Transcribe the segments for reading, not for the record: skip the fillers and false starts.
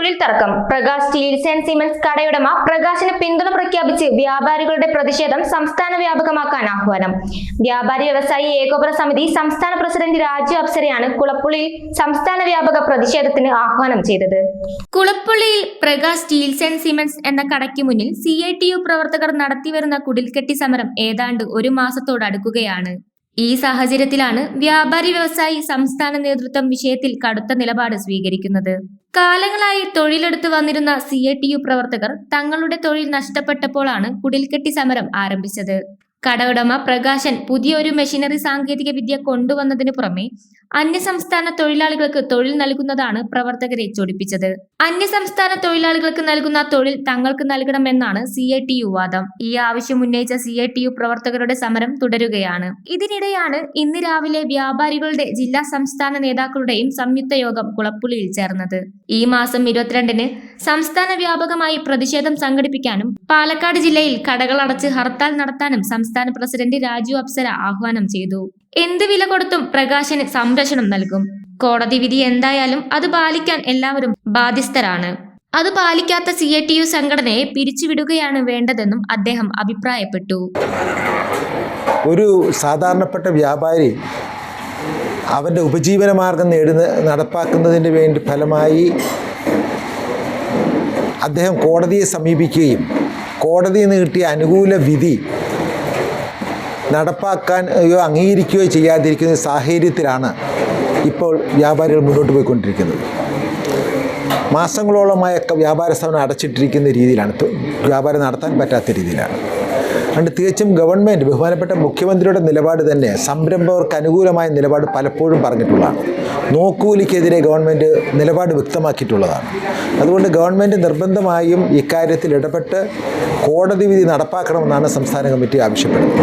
തൊഴിൽ തർക്കം. Prakash Steels and cements കടയുടമ പ്രകാശിന് പിന്തുണ പ്രഖ്യാപിച്ച് വ്യാപാരികളുടെ പ്രതിഷേധം സംസ്ഥാന വ്യാപകമാക്കാൻ ആഹ്വാനം. വ്യാപാരി വ്യവസായി ഏകോപന സമിതി സംസ്ഥാന പ്രസിഡന്റ് രാജു അപ്സരയാണ് കുളപ്പുള്ളിയിൽ സംസ്ഥാന വ്യാപക പ്രതിഷേധത്തിന് ആഹ്വാനം ചെയ്തത്. കുളപ്പുള്ളിയിൽ പ്രകാശ് സ്റ്റീൽസ് ആൻഡ് സിമന്റ്സ് എന്ന കടയ്ക്ക് മുന്നിൽ CITU പ്രവർത്തകർ നടത്തിവരുന്ന കുടിൽക്കെട്ടി സമരം ഏതാണ്ട് ഒരു മാസത്തോടടുക്കുകയാണ്. ഈ സാഹചര്യത്തിലാണ് വ്യാപാരി വ്യവസായി സംസ്ഥാന നേതൃത്വം വിഷയത്തിൽ കടുത്ത നിലപാട് സ്വീകരിക്കുന്നത്. കാലങ്ങളായി തൊഴിലെടുത്തു വന്നിരുന്ന CITU പ്രവർത്തകർ തങ്ങളുടെ തൊഴിൽ നഷ്ടപ്പെട്ടപ്പോഴാണ് കുടിൽക്കെട്ടി സമരം ആരംഭിച്ചത്. കടയുടമ പ്രകാശൻ പുതിയൊരു മെഷീനറി സാങ്കേതിക വിദ്യ കൊണ്ടുവന്നതിനു പുറമെ അന്യസംസ്ഥാന തൊഴിലാളികൾക്ക് തൊഴിൽ നൽകുന്നതാണ് പ്രവർത്തകരെ ചൊടിപ്പിച്ചത്. അന്യസംസ്ഥാന തൊഴിലാളികൾക്ക് നൽകുന്ന തൊഴിൽ തങ്ങൾക്ക് നൽകണമെന്നാണ് CITU വാദം. ഈ ആവശ്യം ഉന്നയിച്ച CITU പ്രവർത്തകരുടെ സമരം തുടരുകയാണ്. ഇതിനിടെയാണ് ഇന്ന് രാവിലെ വ്യാപാരികളുടെ ജില്ലാ സംസ്ഥാന നേതാക്കളുടെയും സംയുക്ത യോഗം കുളപ്പുള്ളിയിൽ ചേർന്നത്. ഈ മാസം 22-ന് സംസ്ഥാന വ്യാപകമായി പ്രതിഷേധം സംഘടിപ്പിക്കാനും പാലക്കാട് ജില്ലയിൽ കടകൾ അടച്ച് ഹർത്താൽ നടത്താനും സംസ്ഥാന പ്രസിഡന്റ് രാജു അപ്സര ആഹ്വാനം ചെയ്തു. എന്ത് വില കൊടുത്തും പ്രകാശന് സംരക്ഷണം നൽകും. കോടതി വിധി എന്തായാലും അത് പാലിക്കാൻ എല്ലാവരും ബാധ്യസ്ഥരാണ്. അത് പാലിക്കാത്ത CITU സംഘടനയെ പിരിച്ചുവിടുകയാണ് വേണ്ടതെന്നും അദ്ദേഹം അഭിപ്രായപ്പെട്ടു. ഒരു സാധാരണപ്പെട്ട വ്യാപാരി അവൻ്റെ ഉപജീവന മാർഗം നടപ്പാക്കുന്നതിന് വേണ്ടി ഫലമായി അദ്ദേഹം കോടതിയെ സമീപിക്കുകയും കോടതിയിൽ നിന്ന് കിട്ടിയ അനുകൂല വിധി നടപ്പാക്കാനോ അംഗീകരിക്കുകയോ ചെയ്യാതിരിക്കുന്ന സാഹചര്യത്തിലാണ് ഇപ്പോൾ വ്യാപാരികൾ മുന്നോട്ട് പോയിക്കൊണ്ടിരിക്കുന്നത്. മാസങ്ങളോളമായ വ്യാപാര സ്ഥാപനം അടച്ചിട്ടിരിക്കുന്ന രീതിയിലാണ്, വ്യാപാരം നടത്താൻ പറ്റാത്ത രീതിയിലാണ്. അതുകൊണ്ട് തികച്ചും ഗവൺമെൻറ്, ബഹുമാനപ്പെട്ട മുഖ്യമന്ത്രിയുടെ നിലപാട് തന്നെ സംരംഭകർക്ക് അനുകൂലമായ നിലപാട് പലപ്പോഴും പറഞ്ഞിട്ടുള്ളതാണ്. നോക്കൂലിക്കെതിരെ ഗവൺമെൻറ് നിലപാട് വ്യക്തമാക്കിയിട്ടുള്ളതാണ്. അതുകൊണ്ട് ഗവൺമെൻറ് നിർബന്ധമായും ഇക്കാര്യത്തിൽ ഇടപെട്ട് കോടതി വിധി നടപ്പാക്കണമെന്നാണ് സംസ്ഥാന കമ്മിറ്റി ആവശ്യപ്പെടുന്നത്.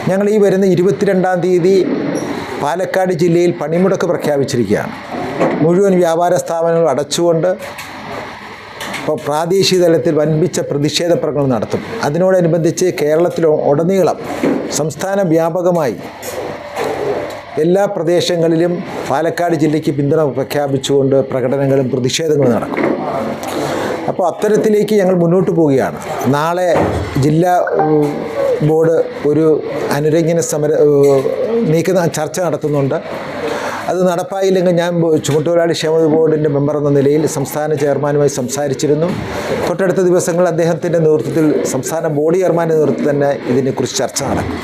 ഞങ്ങൾ ഈ വരുന്ന 22-ാം തീയതി പാലക്കാട് ജില്ലയിൽ പണിമുടക്ക് പ്രഖ്യാപിച്ചിരിക്കുകയാണ്. മുഴുവൻ വ്യാപാര സ്ഥാപനങ്ങൾ അടച്ചുകൊണ്ട് ഇപ്പോൾ പ്രാദേശിക തലത്തിൽ വൻപിച്ച പ്രതിഷേധ പ്രകടനം നടത്തും. അതിനോടനുബന്ധിച്ച് കേരളത്തിലുടനീളം സംസ്ഥാന വ്യാപകമായി എല്ലാ പ്രദേശങ്ങളിലും പാലക്കാട് ജില്ലയ്ക്ക് പിന്തുണ പ്രഖ്യാപിച്ചുകൊണ്ട് പ്രകടനങ്ങളും പ്രതിഷേധങ്ങളും നടക്കും. അപ്പോൾ അത്തരത്തിലേക്ക് ഞങ്ങൾ മുന്നോട്ട് പോവുകയാണ്. നാളെ ജില്ലാ ബോർഡ് ഒരു അനുരഞ്ജന ചർച്ച നടത്തുന്നുണ്ട്. അത് നടപ്പായില്ലെങ്കിൽ ഞാൻ ചുമട്ടുതൊഴിലാളി ക്ഷേമ ബോർഡിൻ്റെ മെമ്പർ എന്ന നിലയിൽ സംസ്ഥാന ചെയർമാനുമായി സംസാരിച്ചിരുന്നു. തൊട്ടടുത്ത ദിവസങ്ങളിൽ അദ്ദേഹത്തിൻ്റെ നേതൃത്വത്തിൽ സംസ്ഥാന ബോർഡ് ചെയർമാൻ്റെ നേതൃത്വത്തിൽ തന്നെ ഇതിനെക്കുറിച്ച് ചർച്ച നടക്കും.